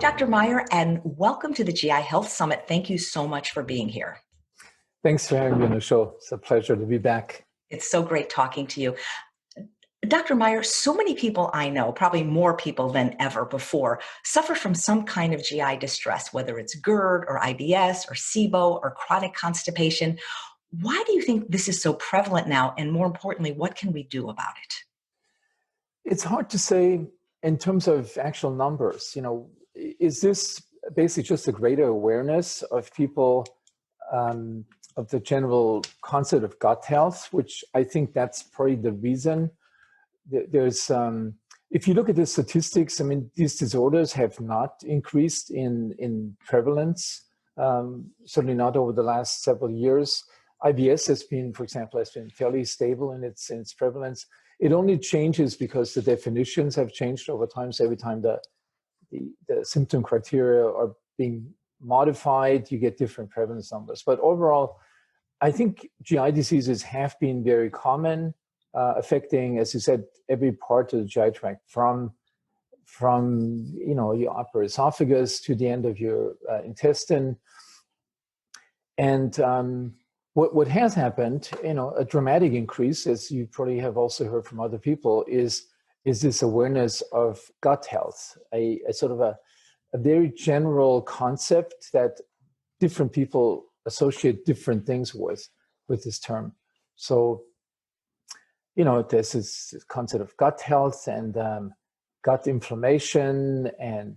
Dr. Meyer, and welcome to the GI Health Summit. Thank you so much for being here. Thanks for having me on the show. It's a pleasure to be back. It's so great talking to you. Dr. Meyer, so many people I know, probably more people than ever before, suffer from some kind of GI distress, whether it's GERD or IBS or SIBO or chronic constipation. Why do you think this is so prevalent now? And more importantly, what can we do about it? It's hard to say in terms of actual numbers. Is this basically just a greater awareness of people of the general concept of gut health, which I think that's probably the reason. There's, if you look at the statistics, I mean, these disorders have not increased in prevalence, certainly not over the last several years. IBS has been, for example, fairly stable in its prevalence. It only changes because the definitions have changed over time. So every time the symptom criteria are being modified, you get different prevalence numbers. But overall, I think GI diseases have been very common, affecting, as you said, every part of the GI tract, from your upper esophagus to the end of your intestine. And what has happened, a dramatic increase, as you probably have also heard from other people, is this awareness of gut health, a sort of a very general concept that different people associate different things with this term. So, there's this concept of gut health and gut inflammation and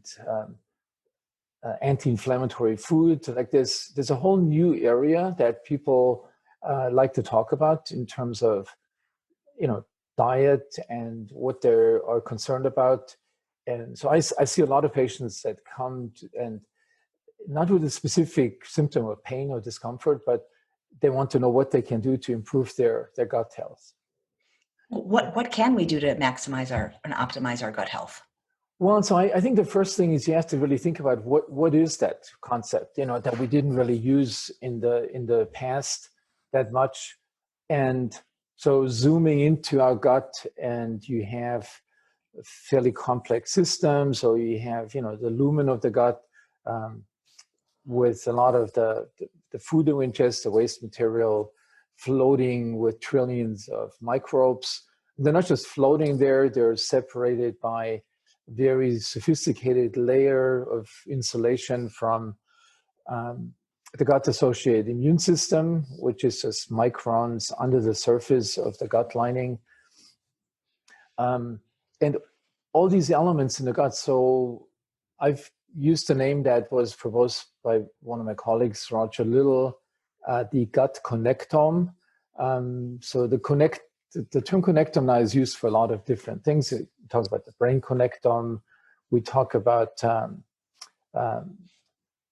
anti-inflammatory food. Like there's a whole new area that people like to talk about in terms of, diet and what they are concerned about. And so I see a lot of patients that come and not with a specific symptom of pain or discomfort, but they want to know what they can do to improve their gut health. What can we do to maximize and optimize our gut health? Well, so I think the first thing is you have to really think about what is that concept, that we didn't really use in the past that much. And so zooming into our gut, and you have fairly complex systems, or you have, the lumen of the gut with a lot of the food that we ingest, the waste material floating with trillions of microbes. They're not just floating there, they're separated by very sophisticated layer of insulation from the gut-associated immune system, which is just microns under the surface of the gut lining. And all these elements in the gut. So I've used a name that was proposed by one of my colleagues, Roger Little, the gut connectome. So the term connectome now is used for a lot of different things. We talk about the brain connectome. We talk about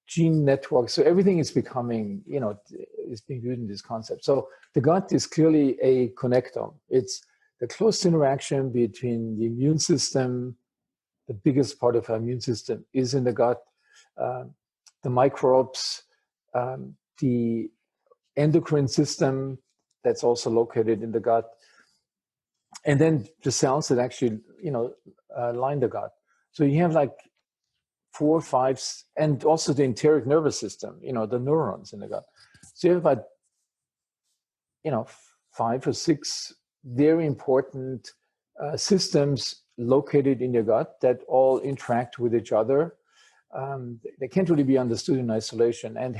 gene networks. So everything is becoming, is being viewed in this concept. So the gut is clearly a connectome. It's the close interaction between the immune system. The biggest part of our immune system is in the gut. The microbes, the endocrine system that's also located in the gut, and then the cells that actually, line the gut. So you have like 4 or 5, and also the enteric nervous system, the neurons in the gut. So you have about, 5 or 6 very important systems located in your gut that all interact with each other. They can't really be understood in isolation. And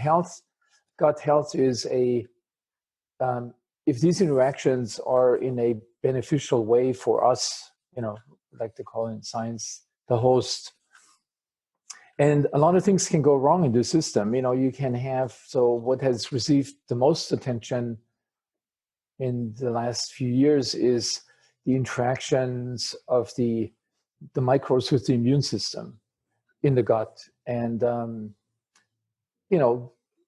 gut health is if these interactions are in a beneficial way for us, like they call it in science, the host. And a lot of things can go wrong in the system. You can have, so what has received the most attention in the last few years is the interactions of the microbes with the immune system in the gut. And,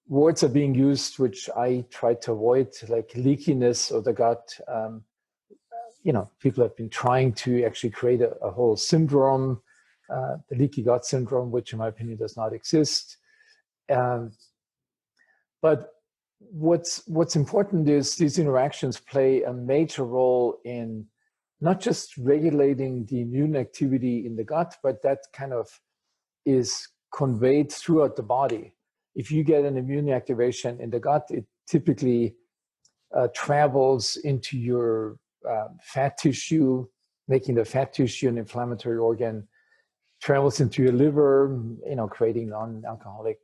words are being used, which I try to avoid, like leakiness of the gut. People have been trying to actually create a whole syndrome, the leaky gut syndrome, which in my opinion does not exist. But what's important is these interactions play a major role in not just regulating the immune activity in the gut, but that kind of is conveyed throughout the body. If you get an immune activation in the gut, it typically travels into your fat tissue, making the fat tissue an inflammatory organ, travels into your liver, creating non-alcoholic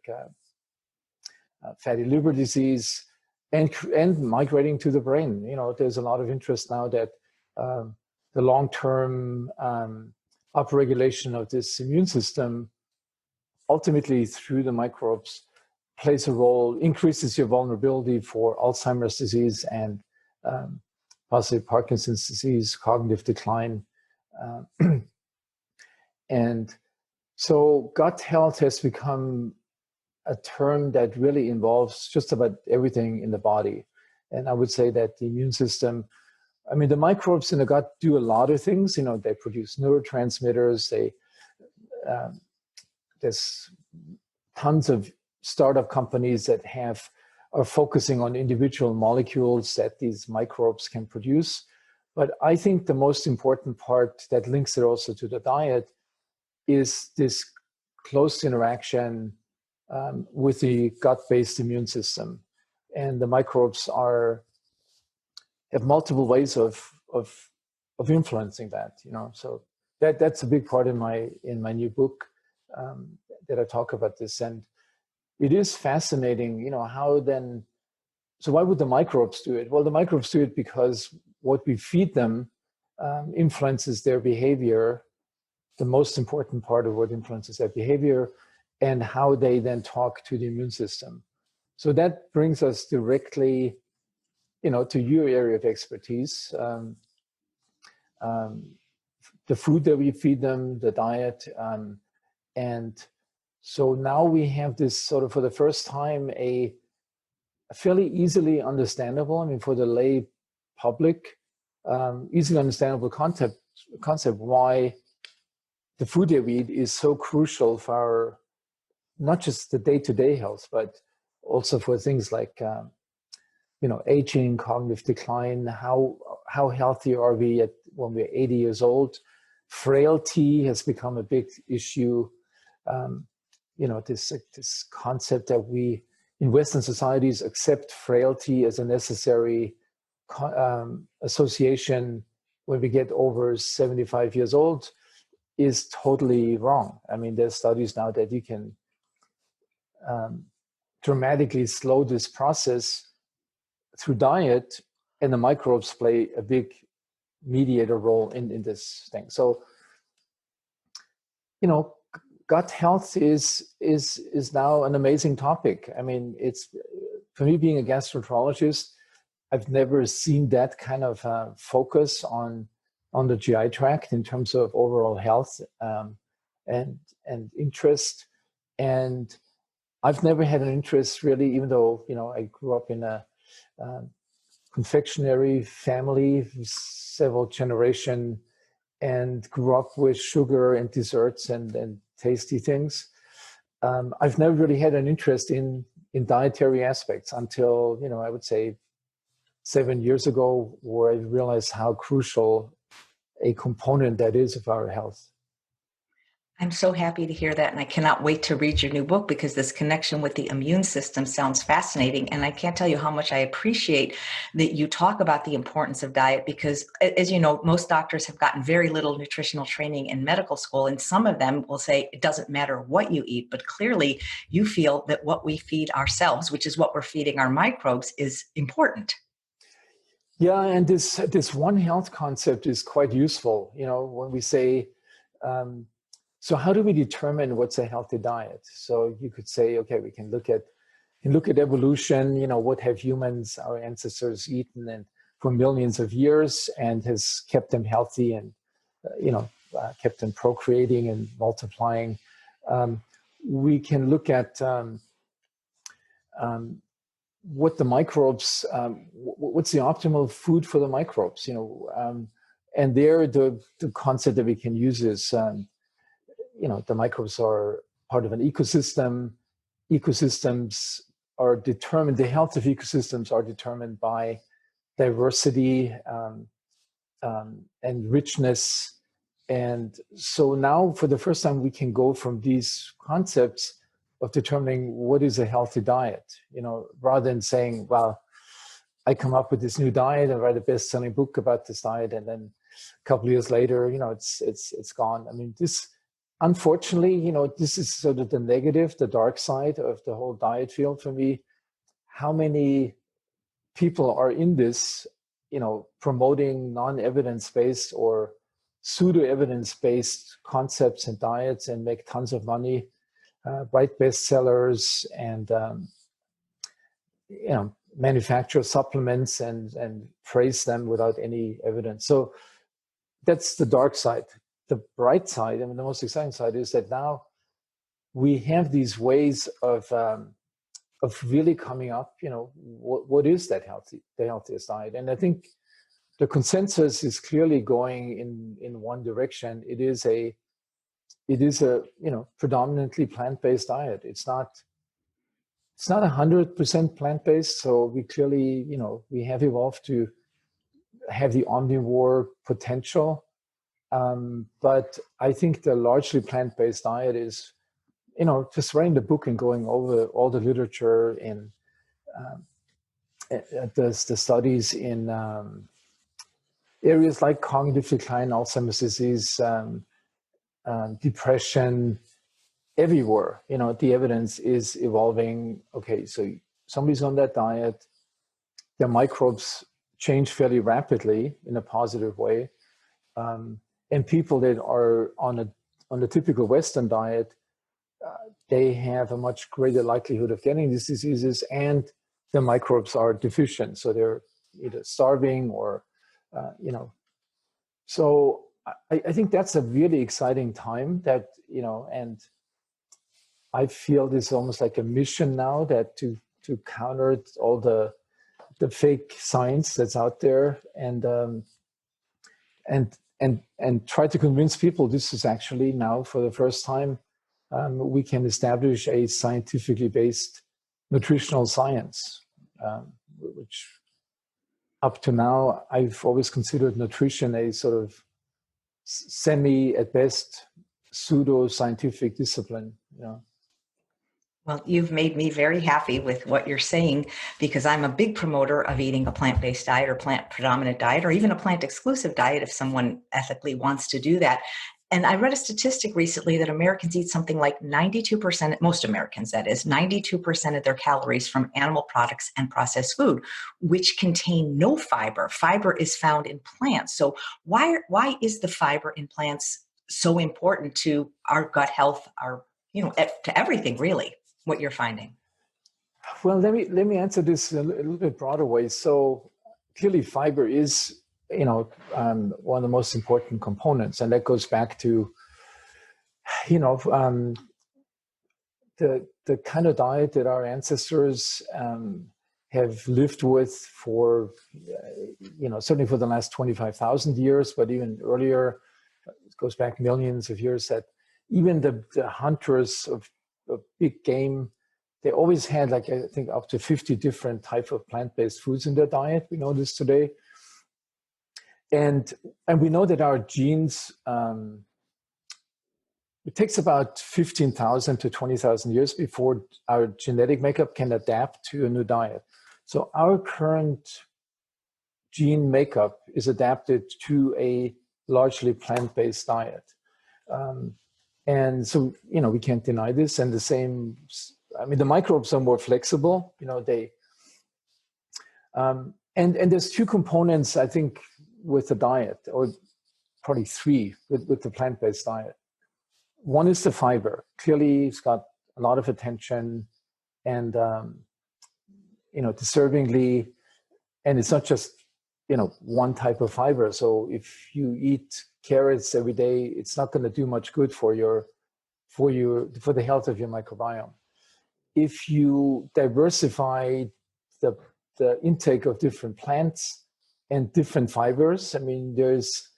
fatty liver disease, and migrating to the brain. There's a lot of interest now that the long-term upregulation of this immune system, ultimately through the microbes, plays a role, increases your vulnerability for Alzheimer's disease and possibly Parkinson's disease, cognitive decline. And so gut health has become a term that really involves just about everything in the body. And I would say that the immune system, the microbes in the gut do a lot of things. They produce neurotransmitters. There's tons of startup companies that are focusing on individual molecules that these microbes can produce. But I think the most important part that links it also to the diet is this close interaction with the gut-based immune system. And the microbes have multiple ways of influencing that, So that's a big part in my new book that I talk about this. And it is fascinating, so why would the microbes do it? Well, the microbes do it because what we feed them influences their behavior. The most important part of what influences their behavior and how they then talk to the immune system. So that brings us directly, to your area of expertise. The food that we feed them, the diet, and so now we have this sort of, for the first time, a fairly easily understandable, for the lay public, easily understandable concept why the food that we eat is so crucial for our, not just the day-to-day health, but also for things like, aging, cognitive decline, how healthy are we when we're 80 years old? Frailty has become a big issue. This concept that we, in Western societies, accept frailty as a necessary association when we get over 75 years old is totally wrong. There's studies now that you can dramatically slow this process through diet, and the microbes play a big mediator role in this thing. So, gut health is now an amazing topic. It's, for me, being a gastroenterologist, I've never seen that kind of focus on the GI tract in terms of overall health and interest. And I've never had an interest really, even though, I grew up in a confectionery family, several generation, and grew up with sugar and desserts and tasty things. I've never really had an interest in dietary aspects until, I would say 7 years ago, where I realized how crucial a component that is of our health. I'm so happy to hear that, and I cannot wait to read your new book because this connection with the immune system sounds fascinating. And I can't tell you how much I appreciate that you talk about the importance of diet because, as you know, most doctors have gotten very little nutritional training in medical school, and some of them will say it doesn't matter what you eat, but clearly you feel that what we feed ourselves, which is what we're feeding our microbes, is important. Yeah, and this One Health concept is quite useful. When we say, so how do we determine what's a healthy diet? So you could say, okay, we can look at evolution. What have humans, our ancestors, eaten and for millions of years, and has kept them healthy and kept them procreating and multiplying. We can look at what the microbes, what's the optimal food for the microbes, and there the concept that we can use is, the microbes are part of an ecosystem. Ecosystems are determined, the health of ecosystems are determined by diversity and richness And so now for the first time, we can go from these concepts of determining what is a healthy diet, rather than saying, well, I come up with this new diet and write a best-selling book about this diet, and then a couple of years later, it's gone. I mean, this, unfortunately, this is sort of the negative, the dark side of the whole diet field for me. How many people are in this, promoting non-evidence-based or pseudo-evidence-based concepts and diets and make tons of money, write bestsellers, and manufacture supplements and praise them without any evidence. So that's the dark side. The bright side, I mean, the most exciting side, is that now we have these ways of really coming up, what is that the healthiest diet? And I think the consensus is clearly going in one direction. It is a predominantly plant-based diet. It's not 100% plant-based. So we clearly, we have evolved to have the omnivore potential. But I think the largely plant-based diet is, just writing the book and going over all the literature and the studies in areas like cognitive decline, Alzheimer's disease, depression, everywhere, the evidence is evolving. Okay, so somebody's on that diet, their microbes change fairly rapidly in a positive way. And people that are on a typical Western diet, they have a much greater likelihood of getting these diseases, and the microbes are deficient. So they're either starving or, So I think that's a really exciting time that, and I feel this is almost like a mission now, that to counter all the fake science that's out there, and try to convince people this is actually now, for the first time, we can establish a scientifically based nutritional science, which up to now, I've always considered nutrition a sort of semi, at best, pseudo-scientific discipline. Well, you've made me very happy with what you're saying, because I'm a big promoter of eating a plant-based diet or plant-predominant diet, or even a plant-exclusive diet if someone ethically wants to do that. And I read a statistic recently that Americans eat something like 92%, most Americans that is, 92% of their calories from animal products and processed food, which contain no fiber. Fiber is found in plants. So why is the fiber in plants so important to our gut health, to everything really, what you're finding? Well, let me answer this a little bit broader way. So clearly fiber is one of the most important components, and that goes back to, the kind of diet that our ancestors have lived with for, certainly for the last 25,000 years, but even earlier, it goes back millions of years, that even the hunters of big game, they always had, like, I think up to 50 different types of plant-based foods in their diet. We know this today. And we know that our genes, it takes about 15,000 to 20,000 years before our genetic makeup can adapt to a new diet. So our current gene makeup is adapted to a largely plant-based diet. And so, we can't deny this. And the same, the microbes are more flexible, and there's two components, I think, with the diet, or probably three with the plant-based diet. One is the fiber. Clearly, it's got a lot of attention, and deservingly, and it's not just one type of fiber. So if you eat carrots every day, it's not going to do much good for the health of your microbiome. If you diversify the intake of different plants and different fibers, there's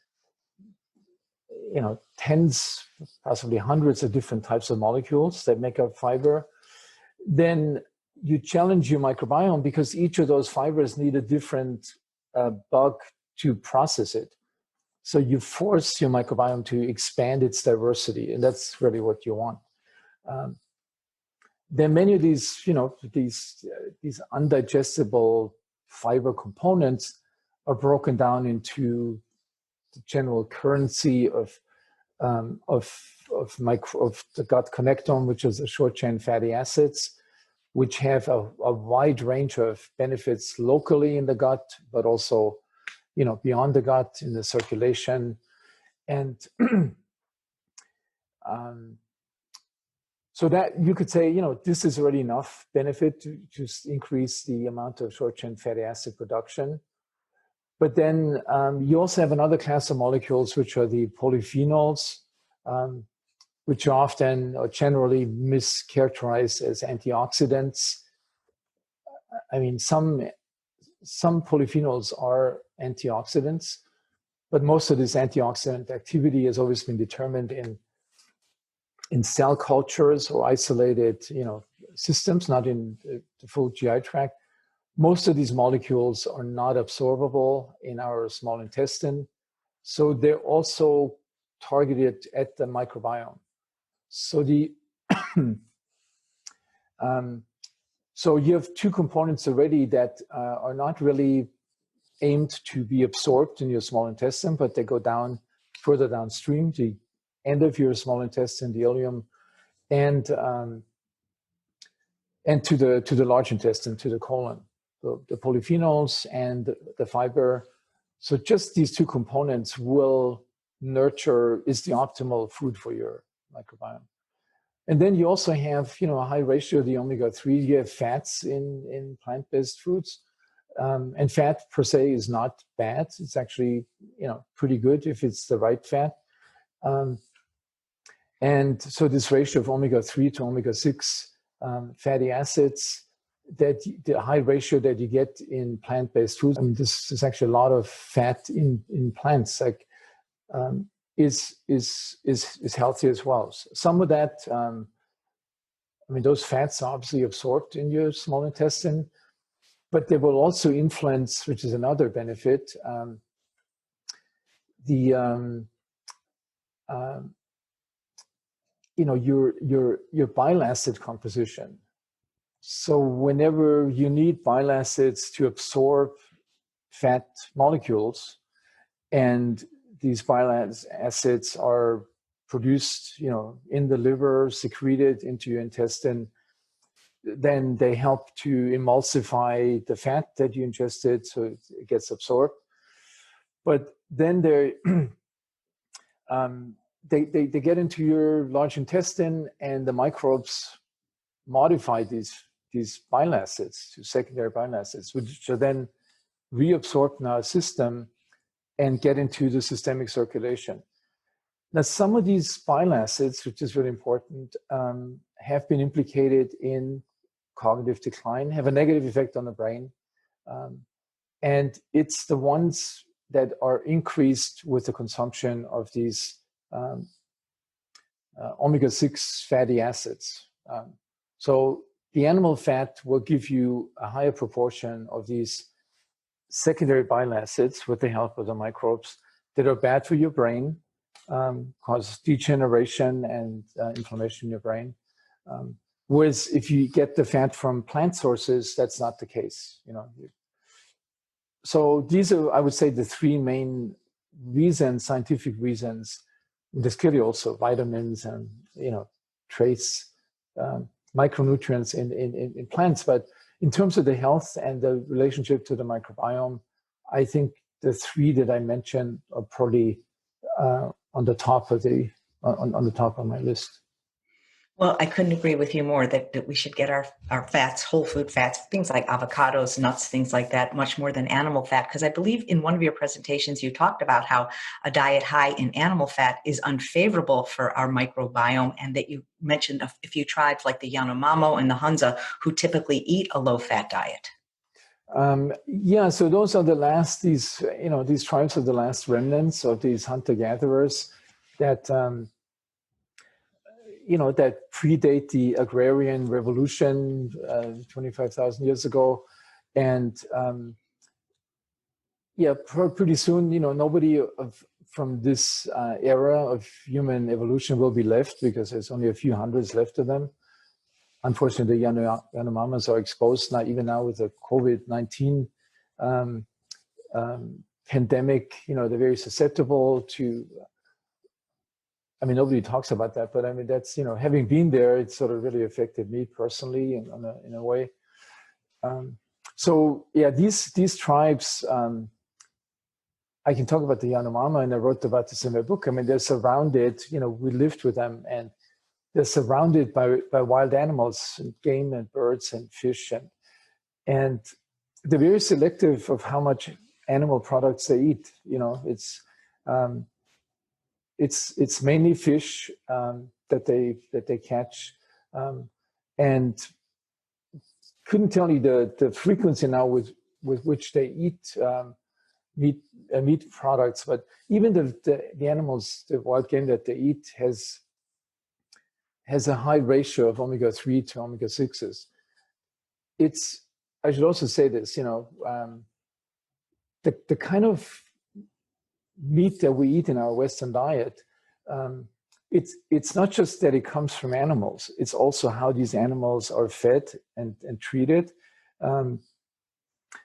tens, possibly hundreds of different types of molecules that make up fiber. Then you challenge your microbiome, because each of those fibers need a different bug to process it. So you force your microbiome to expand its diversity, and that's really what you want. There are many of these, these undigestible fiber components are broken down into the general currency of the gut connectome, which is the short chain fatty acids, which have a wide range of benefits locally in the gut, but also, beyond the gut in the circulation. And so that you could say, this is already enough benefit to increase the amount of short chain fatty acid production. But then you also have another class of molecules, which are the polyphenols, which are often or generally mischaracterized as antioxidants. I mean, some polyphenols are antioxidants, but most of this antioxidant activity has always been determined in cell cultures or isolated, systems, not in the full GI tract. Most of these molecules are not absorbable in our small intestine, so they're also targeted at the microbiome. So so you have two components already that are not really aimed to be absorbed in your small intestine, but they go down further downstream, the end of your small intestine, the ileum, and to the large intestine, to the colon. The polyphenols and the fiber. So just these two components is the optimal food for your microbiome. And then you also have, a high ratio of the omega-3. You have fats in plant-based foods. And fat per se is not bad. It's actually, pretty good if it's the right fat. And so this ratio of omega-3 to omega-6 fatty acids, that the high ratio that you get in plant-based foods, I mean, this is actually a lot of fat in plants, like is healthy as well. Some of that, those fats are obviously absorbed in your small intestine, but they will also influence, which is another benefit, your bile acid composition. So whenever you need bile acids to absorb fat molecules, and these bile acids are produced, in the liver, secreted into your intestine, then they help to emulsify the fat that you ingested, so it gets absorbed. But then they get into your large intestine, and the microbes modify these bile acids to secondary bile acids, which are then reabsorbed in our system and get into the systemic circulation. Now, some of these bile acids, which is really important, have been implicated in cognitive decline, have a negative effect on the brain. And it's the ones that are increased with the consumption of these omega-6 fatty acids. So the animal fat will give you a higher proportion of these secondary bile acids with the help of the microbes that are bad for your brain, cause degeneration and inflammation in your brain. Whereas if you get the fat from plant sources, that's not the case. So these are, I would say, the three main reasons, scientific reasons. There's clearly also vitamins and trace micronutrients in plants, but in terms of the health and the relationship to the microbiome, I think the three that I mentioned are probably on the top of on the top of my list. Well, I couldn't agree with you more that we should get our fats, whole food fats, things like avocados, nuts, things like that, much more than animal fat. Because I believe in one of your presentations, you talked about how a diet high in animal fat is unfavorable for our microbiome, and that you mentioned a few tribes like the Yanomamo and the Hunza who typically eat a low-fat diet. Yeah, so those are the last, these tribes are the last remnants of these hunter-gatherers that that predate the agrarian revolution 25,000 years ago. And yeah, pretty soon, nobody from this era of human evolution will be left, because there's only a few hundreds left of them. Unfortunately, the Yanomamas are exposed now, even now with the COVID-19 pandemic. They're very susceptible to, I mean, nobody talks about that, but I mean, that's, having been there, it sort of really affected me personally in a way. So yeah, these tribes, I can talk about the Yanomama, and I wrote about this in my book. I mean, they're surrounded, we lived with them, and they're surrounded by wild animals, and game and birds and fish, and they're very selective of how much animal products they eat. It's mainly fish that they catch, and couldn't tell you the frequency now with which they eat meat products, but even the animals, the wild game that they eat has a high ratio of omega-3 to omega-6s. I should also say this, the kind of meat that we eat in our Western diet, it's not just that it comes from animals, it's also how these animals are fed and treated,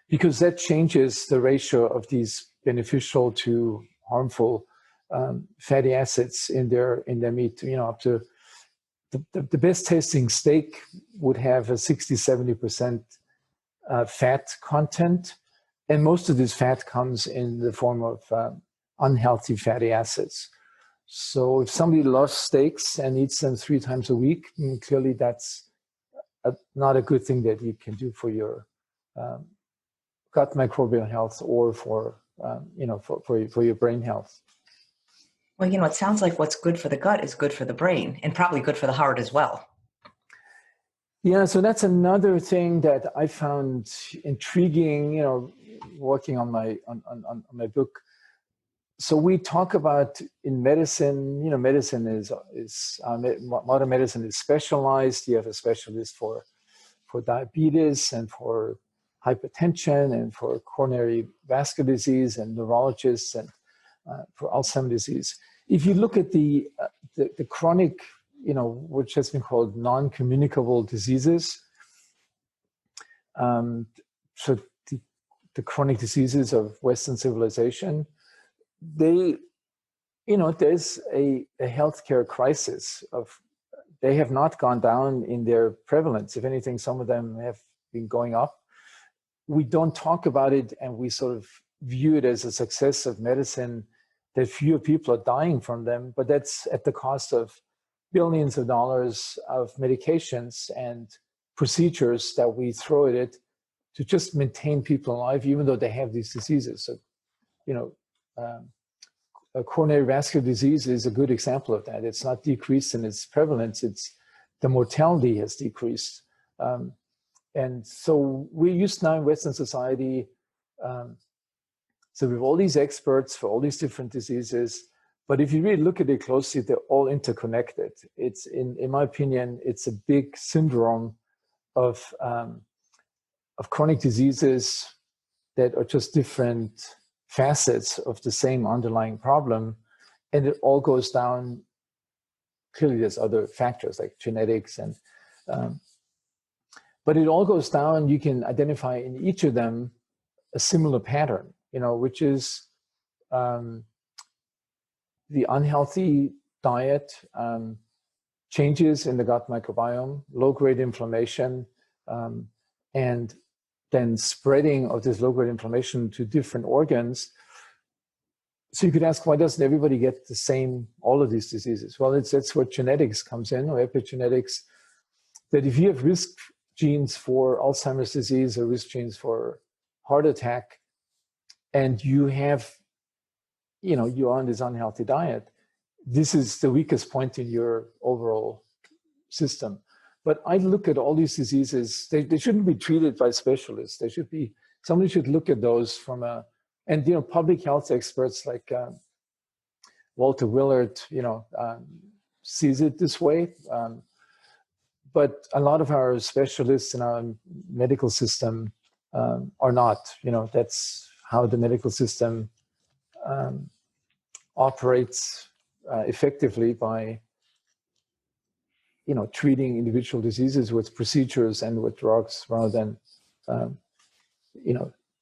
because that changes the ratio of these beneficial to harmful fatty acids in their meat. Up to the best tasting steak would have a 60-70% fat content, and most of this fat comes in the form of unhealthy fatty acids. So if somebody loves steaks and eats them 3 times a week, clearly that's not a good thing that you can do for your gut microbial health, or for your brain health. Well, it sounds like what's good for the gut is good for the brain, and probably good for the heart as well. Yeah, so that's another thing that I found intriguing, working on my book. So we talk about in medicine, medicine is modern medicine is specialized. You have a specialist for diabetes and for hypertension and for coronary vascular disease, and neurologists, and for Alzheimer's disease. If you look at the chronic, which has been called non-communicable diseases, so the chronic diseases of Western civilization, there's a healthcare crisis they have not gone down in their prevalence. If anything, some of them have been going up. We don't talk about it, and we sort of view it as a success of medicine that fewer people are dying from them, but that's at the cost of billions of dollars of medications and procedures that we throw at it to just maintain people alive, even though they have these diseases. So, a coronary vascular disease is a good example of that. It's not decreased in its prevalence, the mortality has decreased. And so we're used now in Western society, so we have all these experts for all these different diseases, but if you really look at it closely, they're all interconnected. It's, in my opinion, it's a big syndrome of chronic diseases that are just different facets of the same underlying problem, and it all goes down. Clearly, there's other factors like genetics, but it all goes down. You can identify in each of them a similar pattern, which is the unhealthy diet, changes in the gut microbiome, low-grade inflammation, and then spreading of this low-grade inflammation to different organs. So you could ask, why doesn't everybody get the same, all of these diseases? Well, that's where genetics comes in, or epigenetics, that if you have risk genes for Alzheimer's disease or risk genes for heart attack, and you have, you're on this unhealthy diet, this is the weakest point in your overall system. But I look at all these diseases, they shouldn't be treated by specialists. Somebody should look at those and public health experts like Walter Willard, sees it this way. But a lot of our specialists in our medical system are not. That's how the medical system operates effectively by, treating individual diseases with procedures and with drugs rather than,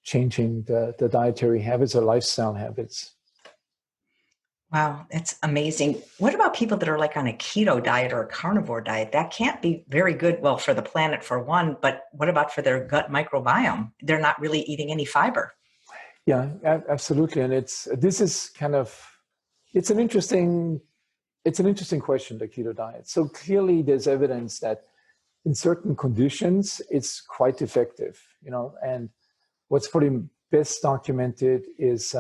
changing the dietary habits or lifestyle habits. Wow, that's amazing. What about people that are like on a keto diet or a carnivore diet? That can't be very good, well, for the planet for one, but what about for their gut microbiome? They're not really eating any fiber. Yeah, absolutely. And it's an interesting question, the keto diet. So clearly there's evidence that in certain conditions, it's quite effective, and what's probably best documented is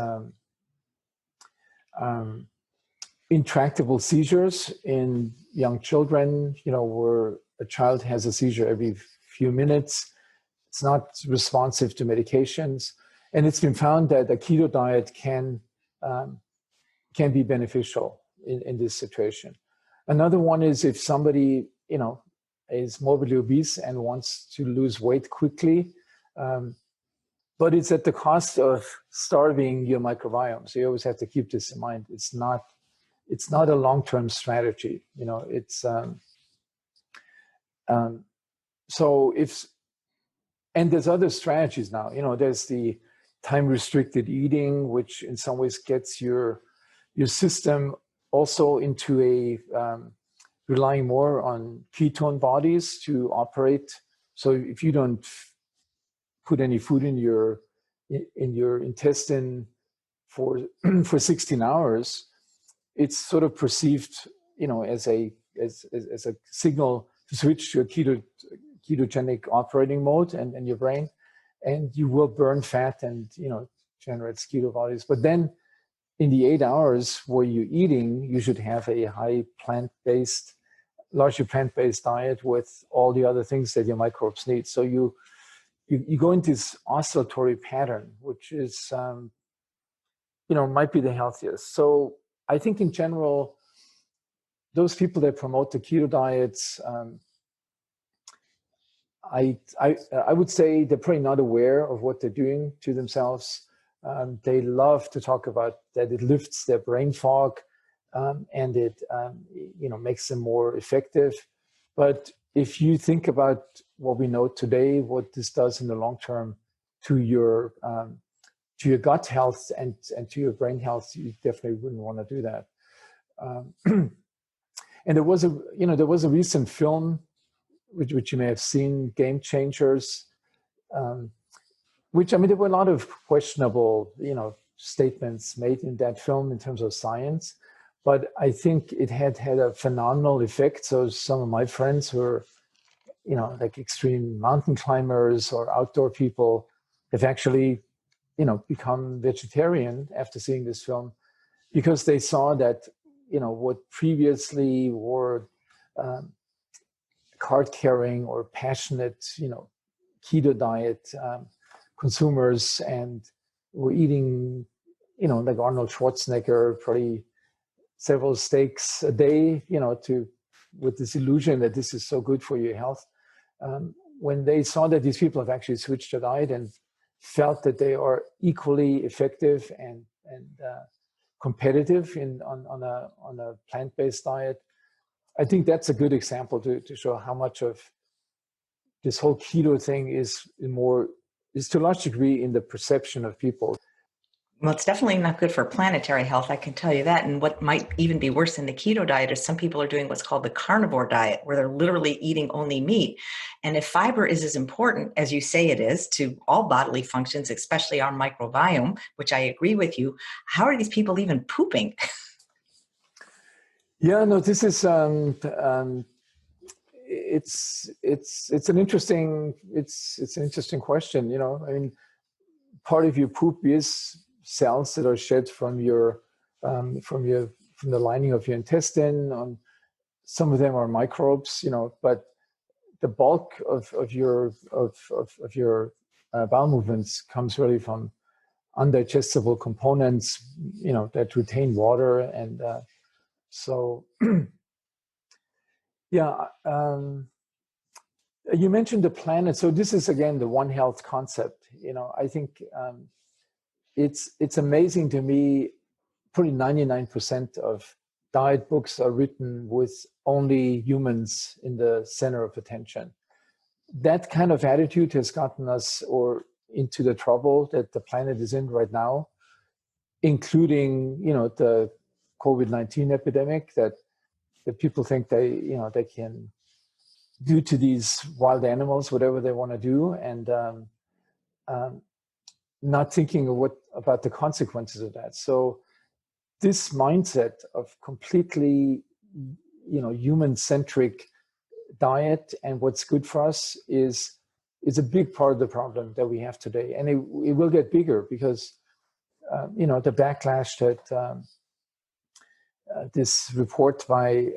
intractable seizures in young children, where a child has a seizure every few minutes. It's not responsive to medications. And it's been found that a keto diet can be beneficial in this situation. Another one is if somebody, is morbidly obese and wants to lose weight quickly, but it's at the cost of starving your microbiome. So you always have to keep this in mind. It's not a long-term strategy. And there's other strategies now. There's the time-restricted eating, which in some ways gets your system also into a relying more on ketone bodies to operate. So if you don't put any food in your intestine for 16 hours, it's sort of perceived, as a signal to switch to a ketogenic operating mode and your brain, and you will burn fat and generate keto bodies. But then in the 8 hours where you're eating, you should have a largely plant-based diet with all the other things that your microbes need. So you go into this oscillatory pattern, which is might be the healthiest. So I think in general, those people that promote the keto diets, I would say they're probably not aware of what they're doing to themselves. They love to talk about that it lifts their brain fog, and it makes them more effective. But if you think about what we know today, what this does in the long term to your gut health and to your brain health, you definitely wouldn't want to do that. And there was a recent film which you may have seen, Game Changers, which, there were a lot of questionable, statements made in that film in terms of science, but I think it had a phenomenal effect. So some of my friends who are, like extreme mountain climbers or outdoor people have actually, become vegetarian after seeing this film, because they saw that, what previously were card-carrying or passionate, keto diet consumers, and were eating, like Arnold Schwarzenegger, probably several steaks a day, with this illusion that this is so good for your health. When they saw that these people have actually switched their diet and felt that they are equally effective and competitive on a plant-based diet, I think that's a good example to show how much of this whole keto thing is to a large degree in the perception of people. Well, it's definitely not good for planetary health, I can tell you that. And what might even be worse than the keto diet is some people are doing what's called the carnivore diet, where they're literally eating only meat. And if fiber is as important as you say it is to all bodily functions, especially our microbiome, which I agree with you, how are these people even pooping? Yeah, no, this is it's an interesting question. Part of your poop is cells that are shed from the lining of your intestine. Some of them are microbes, but the bulk of your bowel movements comes really from undigestible components, that retain water, and so. Yeah, you mentioned the planet. So this is, again, the One Health concept. I think it's amazing to me. Probably 99% of diet books are written with only humans in the center of attention. That kind of attitude has gotten us or into the trouble that the planet is in right now, including, the COVID-19 epidemic that people think they can do to these wild animals whatever they want to do, and not thinking about the consequences of that. So this mindset of completely, human-centric diet and what's good for us is a big part of the problem that we have today, and it will get bigger because the backlash that this report by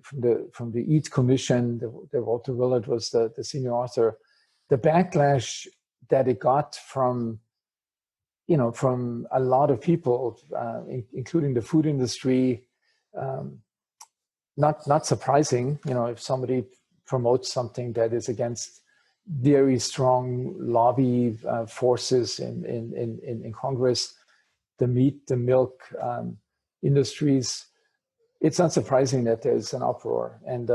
from the EAT Commission, the Walter Willard was the senior author, the backlash that it got from from a lot of people, including the food industry. Not surprising, if somebody promotes something that is against very strong lobby forces in Congress, the meat, the milk industries. It's not surprising that there's an uproar. And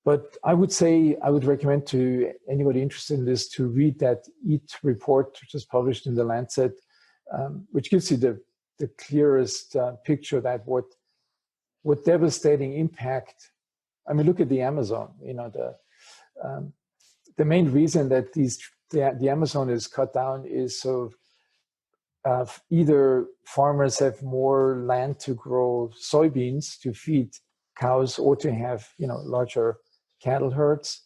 but I would recommend to anybody interested in this to read that EAT report, which is published in the Lancet, which gives you the clearest picture that what devastating impact. I mean, look at the Amazon. The main reason that the Amazon is cut down is so either farmers have more land to grow soybeans to feed cows or to have larger cattle herds.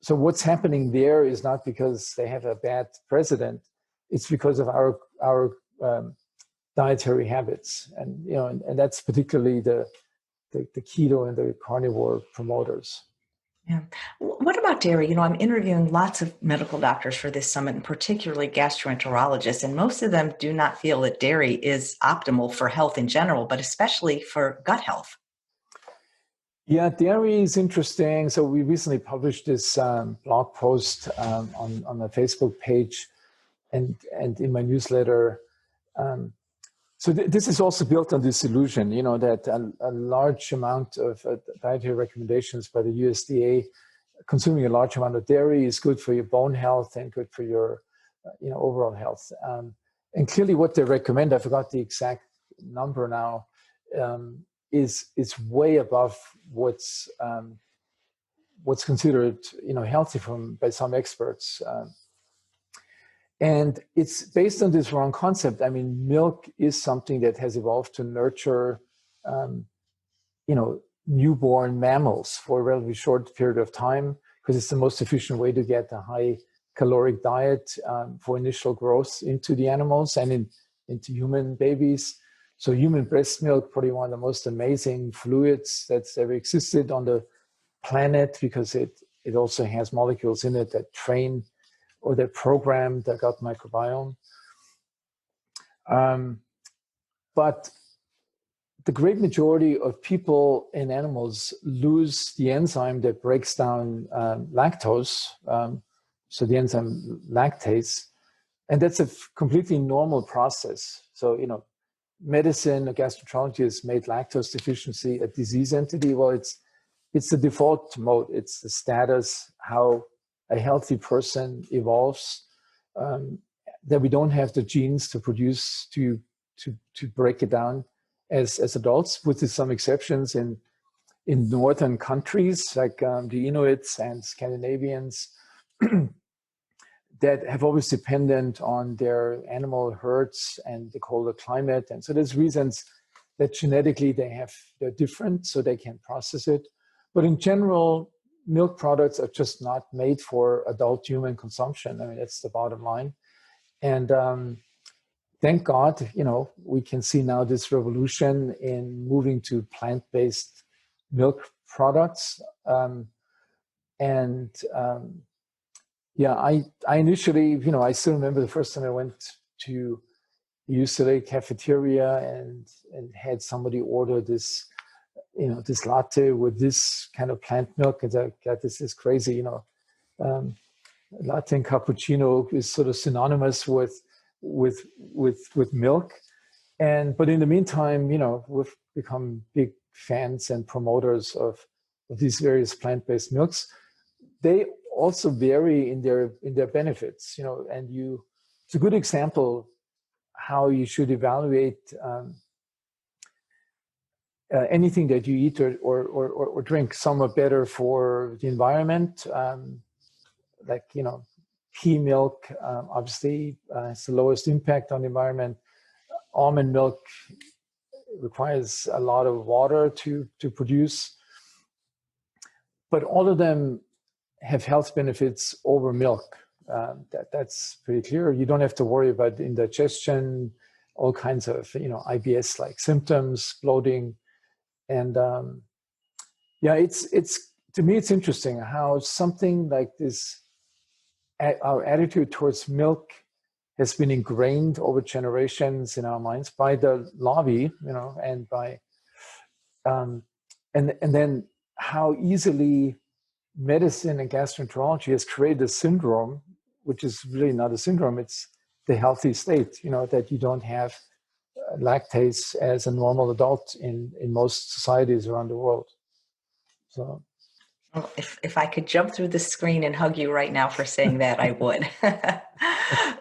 So what's happening there is not because they have a bad president; it's because of our dietary habits, and and that's particularly the keto and the carnivore promoters. Yeah. What about dairy? I'm interviewing lots of medical doctors for this summit, and particularly gastroenterologists, and most of them do not feel that dairy is optimal for health in general, but especially for gut health. Yeah, dairy is interesting. So we recently published this blog post on the Facebook page and in my newsletter. So this is also built on this illusion, that a large amount of dietary recommendations by the USDA, consuming a large amount of dairy is good for your bone health and good for your, overall health. And clearly, what they recommend, I forgot the exact number now, is way above what's considered, healthy by some experts. And it's based on this wrong concept. I mean, milk is something that has evolved to nurture, newborn mammals for a relatively short period of time because it's the most efficient way to get a high caloric diet for initial growth into the animals and into human babies. So human breast milk, probably one of the most amazing fluids that's ever existed on the planet because it also has molecules in it that train or that program the gut microbiome. But the great majority of people and animals lose the enzyme that breaks down lactose, so the enzyme lactase, and that's a completely normal process. So, medicine or gastroenterology has made lactose deficiency a disease entity. Well, it's the default mode. It's the status, how a healthy person evolves, that we don't have the genes to produce, to break it down as adults, with some exceptions in northern countries like the Inuits and Scandinavians that have always dependent on their animal herds and the colder climate. And so there's reasons that genetically they're different, so they can process it. But in general, milk products are just not made for adult human consumption. I mean, that's the bottom line. And thank God, we can see now this revolution in moving to plant-based milk products. I initially, I still remember the first time I went to the UCLA cafeteria and had somebody order this, this latte with this kind of plant milk. And I got this is crazy, latte and cappuccino is sort of synonymous with with milk. But in the meantime, we've become big fans and promoters of these various plant-based milks. They also vary in their benefits, and it's a good example how you should evaluate anything that you eat or drink. Some are better for the environment, like pea milk obviously has the lowest impact on the environment. Almond milk requires a lot of water to produce, but all of them have health benefits over milk. That's pretty clear. You don't have to worry about indigestion, all kinds of IBS-like symptoms, bloating, and it's to me it's interesting how something like this, our attitude towards milk, has been ingrained over generations in our minds by the lobby, and by and then how easily medicine and gastroenterology has created a syndrome, which is really not a syndrome. It's the healthy state, that you don't have lactase as a normal adult in most societies around the world. So, well, if I could jump through the screen and hug you right now for saying that, I would.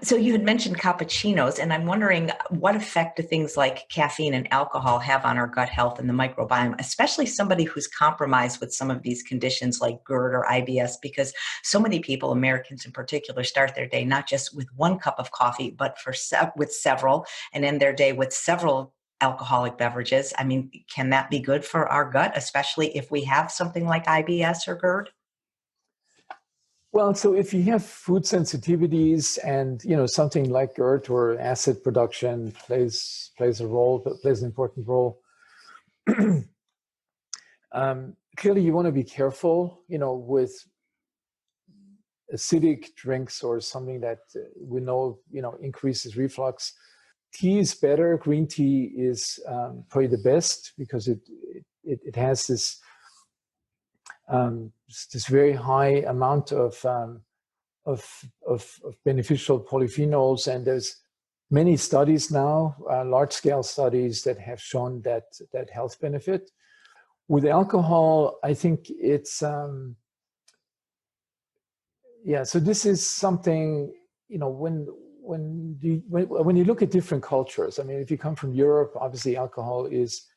So you had mentioned cappuccinos, and I'm wondering what effect do things like caffeine and alcohol have on our gut health and the microbiome, especially somebody who's compromised with some of these conditions like GERD or IBS, because so many people, Americans in particular, start their day not just with one cup of coffee, but with several, and end their day with several alcoholic beverages. I mean, can that be good for our gut, especially if we have something like IBS or GERD? well, so if you have food sensitivities and something like GERD or acid production plays a role, plays an important role. Clearly, you want to be careful, with acidic drinks or something that we know increases reflux. Tea is better. Green tea is probably the best because it has this very high amount of beneficial polyphenols, and there's many studies now, large-scale studies that have shown that health benefit. With alcohol, I think it's so this is something when you look at different cultures. I mean, if you come from Europe, obviously alcohol is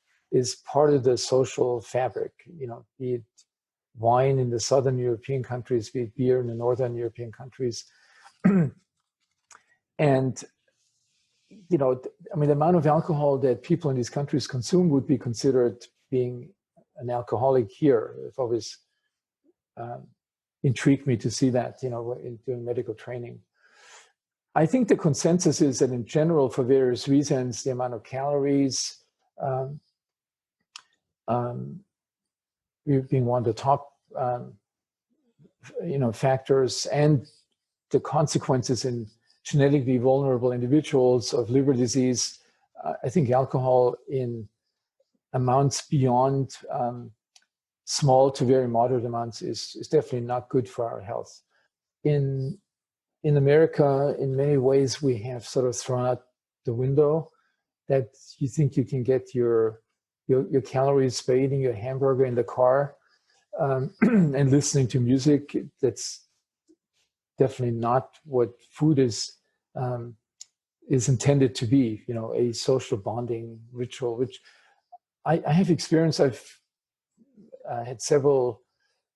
part of the social fabric. Be it wine in the southern European countries, be it beer in the northern European countries. And, the amount of alcohol that people in these countries consume would be considered being an alcoholic here. It's always intrigued me to see that, in doing medical training. I think the consensus is that in general, for various reasons, the amount of calories, being one of the top, factors, and the consequences in genetically vulnerable individuals of liver disease. I think alcohol in amounts beyond small to very moderate amounts is definitely not good for our health. In America, in many ways, we have sort of thrown out the window that you think you can get your calories by eating your hamburger in the car and listening to music. That's definitely not what food is intended to be. A social bonding ritual, which I have experienced. I've had several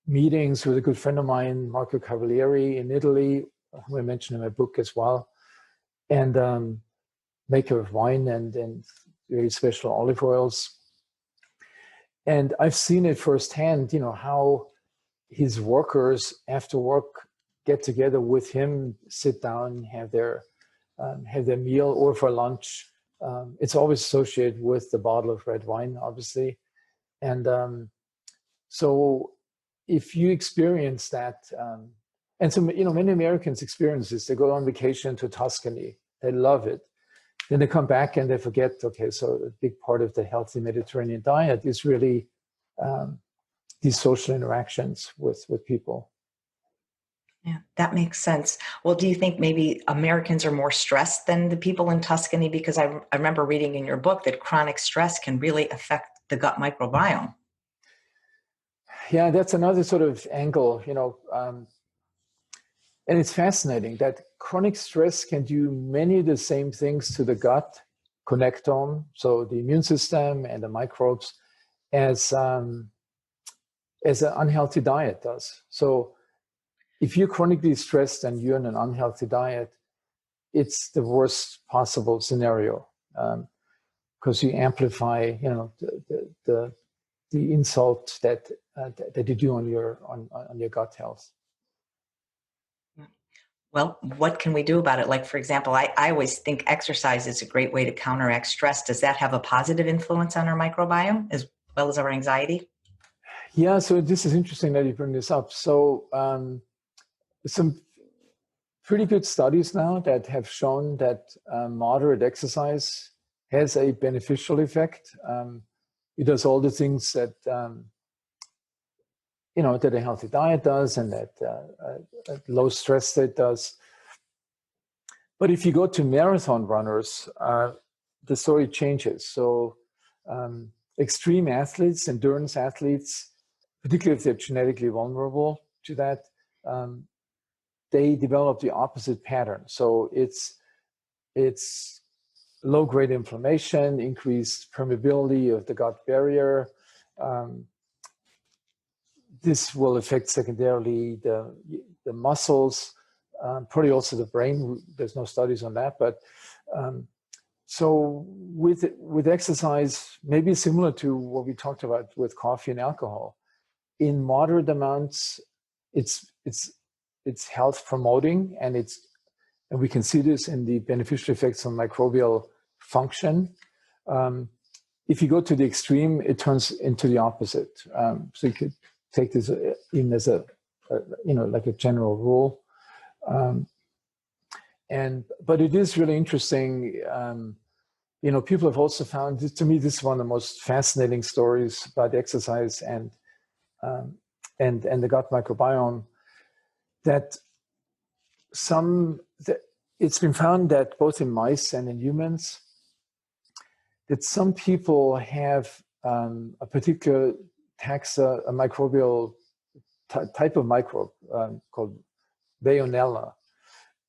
meetings with a good friend of mine, Marco Cavalieri, in Italy, who I mentioned in my book as well, and maker of wine and very special olive oils. And I've seen it firsthand, how his workers after work get together with him, sit down, have their meal, or for lunch. It's always associated with the bottle of red wine, obviously. And so if you experience that, and so, many Americans experience this. They go on vacation to Tuscany. They love it. Then they come back and they forget, okay, so a big part of the healthy Mediterranean diet is really these social interactions with people. Yeah, that makes sense. Well, do you think maybe Americans are more stressed than the people in Tuscany? Because I remember reading in your book that chronic stress can really affect the gut microbiome. Yeah, that's another sort of angle, and it's fascinating that chronic stress can do many of the same things to the gut connectome, so the immune system and the microbes, as as an unhealthy diet does. So if you're chronically stressed and you're in an unhealthy diet, it's the worst possible scenario, because you amplify, the insult that you do on your gut health. Well, what can we do about it? Like, for example, I always think exercise is a great way to counteract stress. Does that have a positive influence on our microbiome as well as our anxiety? Yeah, so this is interesting that you bring this up. So some pretty good studies now that have shown that moderate exercise has a beneficial effect. It does all the things that that a healthy diet does, and that a low stress state does. But if you go to marathon runners, the story changes. So extreme athletes, endurance athletes, particularly if they're genetically vulnerable to that, they develop the opposite pattern. So it's low-grade inflammation, increased permeability of the gut barrier. This will affect secondarily the muscles, probably also the brain. There's no studies on that, but so with exercise, maybe similar to what we talked about with coffee and alcohol, in moderate amounts, it's health promoting, and we can see this in the beneficial effects on microbial function. If you go to the extreme, it turns into the opposite. So you could take this in as a like a general rule. But it is really interesting. People have also found, to me, this is one of the most fascinating stories about exercise and the gut microbiome, that it's been found that both in mice and in humans, that some people have a particular taxa, a microbial type of microbe called Veillonella.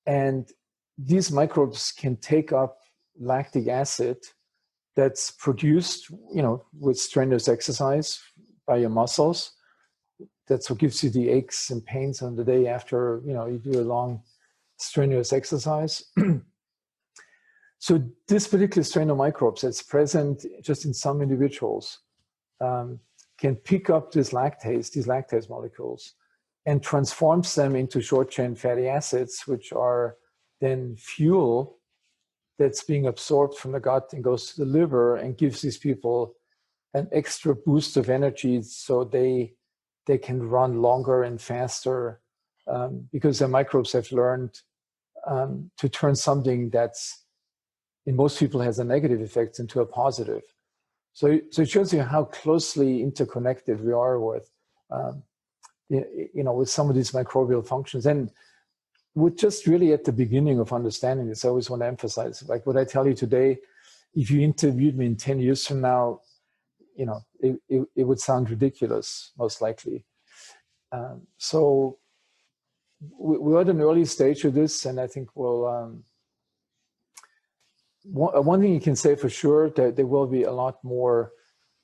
And these microbes can take up lactic acid that's produced, with strenuous exercise by your muscles. That's what gives you the aches and pains on the day after, you do a long strenuous exercise. So this particular strain of microbes that's present just in some individuals can pick up these lactase molecules, and transforms them into short-chain fatty acids, which are then fuel that's being absorbed from the gut and goes to the liver and gives these people an extra boost of energy, so they can run longer and faster, because the microbes have learned to turn something that's in most people has a negative effect into a positive. So it shows you how closely interconnected we are with with some of these microbial functions. And we're just really at the beginning of understanding this. I always want to emphasize, like what I tell you today, if you interviewed me in 10 years from now, it would sound ridiculous, most likely. So we're at an early stage of this, and I think we'll, one thing you can say for sure, that there will be a lot more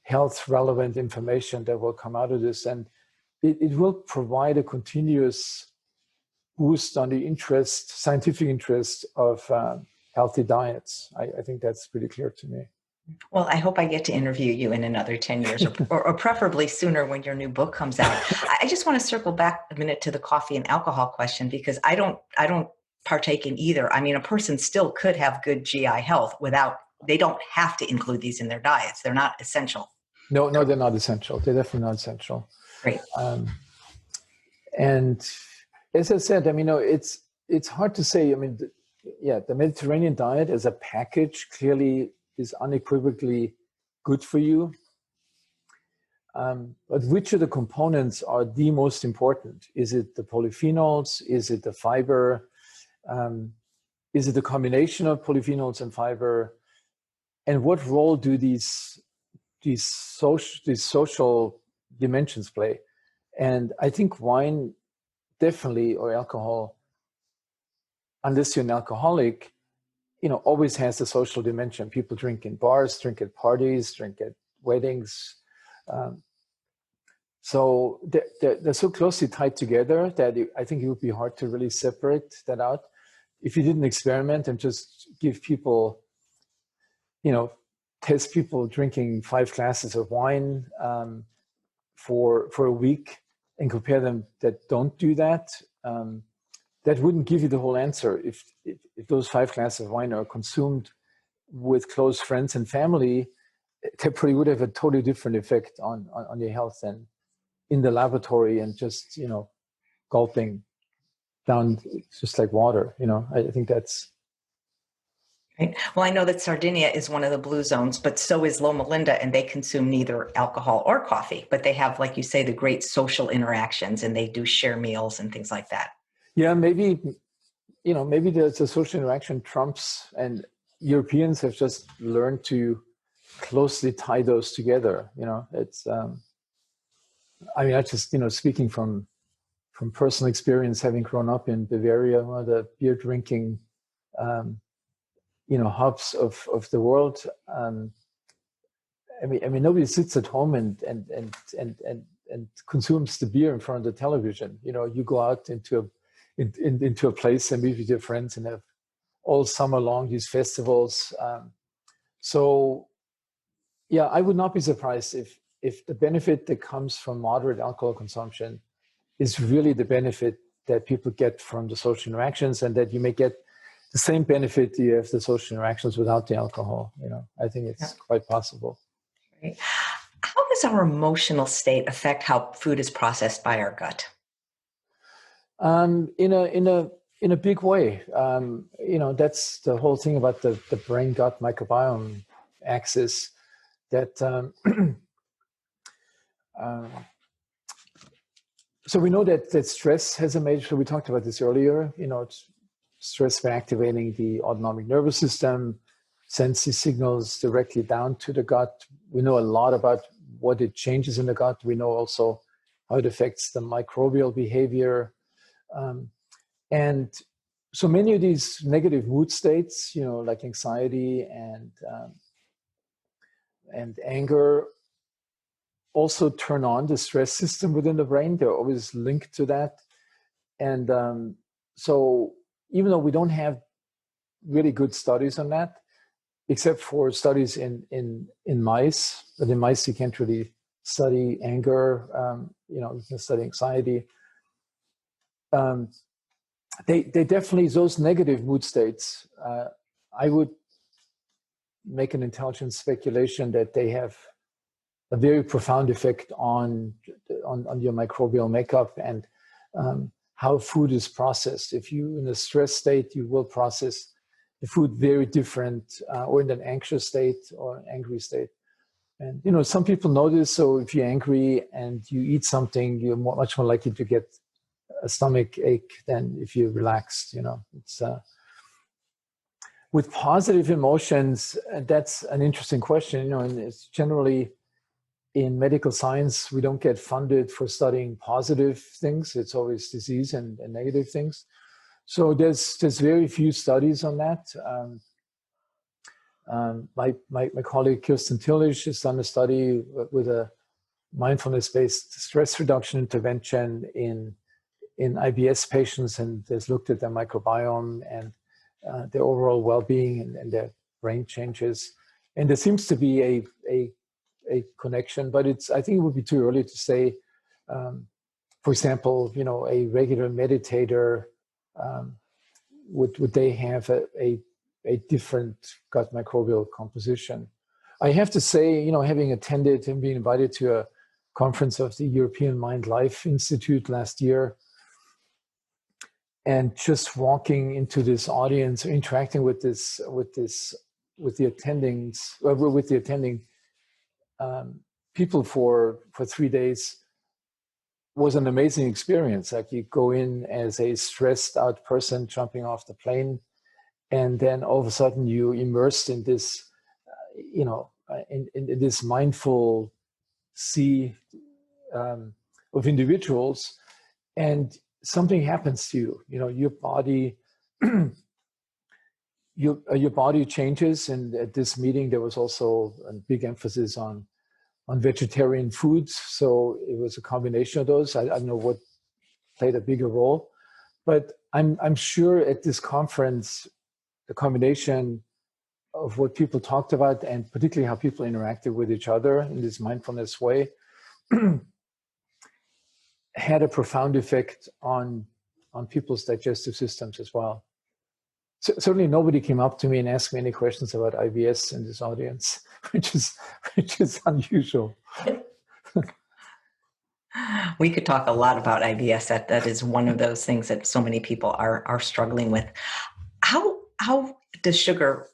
health relevant information that will come out of this, and it will provide a continuous boost on the scientific interest of healthy diets. I think that's pretty clear to me. Well, I hope I get to interview you in another 10 years or preferably sooner when your new book comes out. I just want to circle back a minute to the coffee and alcohol question, because I don't partake in either. I mean, a person still could have good GI health they don't have to include these in their diets. They're not essential. No, they're not essential. They're definitely not essential. Great. And as I said, it's hard to say. The Mediterranean diet as a package clearly is unequivocally good for you. But which of the components are the most important? Is it the polyphenols? Is it the fiber? Is it the combination of polyphenols and fiber? And what role do these social dimensions play? And I think wine definitely, or alcohol, unless you're an alcoholic, always has the social dimension. People drink in bars, drink at parties, drink at weddings. So they're so closely tied together that I think it would be hard to really separate that out. If you didn't experiment and just give people, test people drinking 5 glasses of wine for a week and compare them that don't do that, that wouldn't give you the whole answer. If those 5 glasses of wine are consumed with close friends and family, that probably would have a totally different effect on your health than in the laboratory and just, gulping down just like water. I think that's right. Well, I know that Sardinia is one of the blue zones, but so is Loma Linda, and they consume neither alcohol or coffee, but they have, like you say, the great social interactions, and they do share meals and things like that. Yeah, maybe the social interaction trumps, and Europeans have just learned to closely tie those together. It's I just speaking from personal experience, having grown up in Bavaria, one of the beer drinking hubs of the world. Nobody sits at home and consumes the beer in front of the television. You go out into a place and meet with your friends and have all summer long these festivals. So yeah, I would not be surprised if the benefit that comes from moderate alcohol consumption is really the benefit that people get from the social interactions, and that you may get the same benefit you have the social interactions without the alcohol. I think it's quite possible. Right. How does our emotional state affect how food is processed by our gut? In a big way. That's the whole thing about the brain-gut microbiome axis. That so we know that stress has a major. We talked about this earlier. It's stress by activating the autonomic nervous system, sends these signals directly down to the gut. We know a lot about what it changes in the gut. We know also how it affects the microbial behavior. And so many of these negative mood states, like anxiety and anger, also turn on the stress system within the brain. They're always linked to that. And so even though we don't have really good studies on that, except for studies in mice, but in mice you can't really study anger, you can study anxiety. They definitely, those negative mood states, I would make an intelligent speculation that they have a very profound effect on your microbial makeup and how food is processed. If you're in a stress state, you will process the food very different, or in an anxious state or an angry state. And some people know this. So if you're angry and you eat something, you're much more likely to get a stomach ache than if you're relaxed. It's with positive emotions. That's an interesting question. And it's generally in medical science, we don't get funded for studying positive things. It's always disease and negative things. So there's very few studies on that. My colleague Kirsten Tillich has done a study with a mindfulness-based stress reduction intervention in IBS patients, and has looked at their microbiome and their overall well-being and their brain changes. And there seems to be a connection, but I think it would be too early to say. For example, a regular meditator, would they have a different gut microbial composition? I have to say, having attended and being invited to a conference of the European Mind Life Institute last year, and just walking into this audience, interacting with the attending people for 3 days was an amazing experience. Like you go in as a stressed out person jumping off the plane, and then all of a sudden you immersed in this, in this mindful sea of individuals, and something happens to you. You know, your body, your body changes. And at this meeting, there was also a big emphasis on vegetarian foods. So it was a combination of those. I don't know what played a bigger role, but I'm sure at this conference, the combination of what people talked about and particularly how people interacted with each other in this mindfulness way had a profound effect on people's digestive systems as well. So, certainly nobody came up to me and asked me any questions about IBS in this audience, which is unusual. We could talk a lot about IBS. That is one of those things that so many people are struggling with. How does sugar,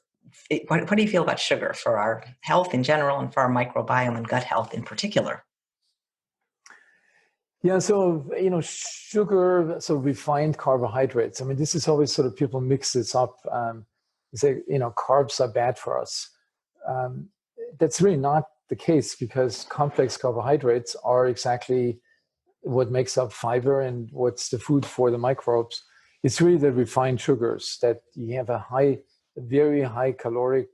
what do you feel about sugar for our health in general and for our microbiome and gut health in particular? Yeah, so, sugar, so refined carbohydrates. I mean, this is always sort of, people mix this up. Say, carbs are bad for us. That's really not the case, because complex carbohydrates are exactly what makes up fiber and what's the food for the microbes. It's really the refined sugars that you have a very high calorie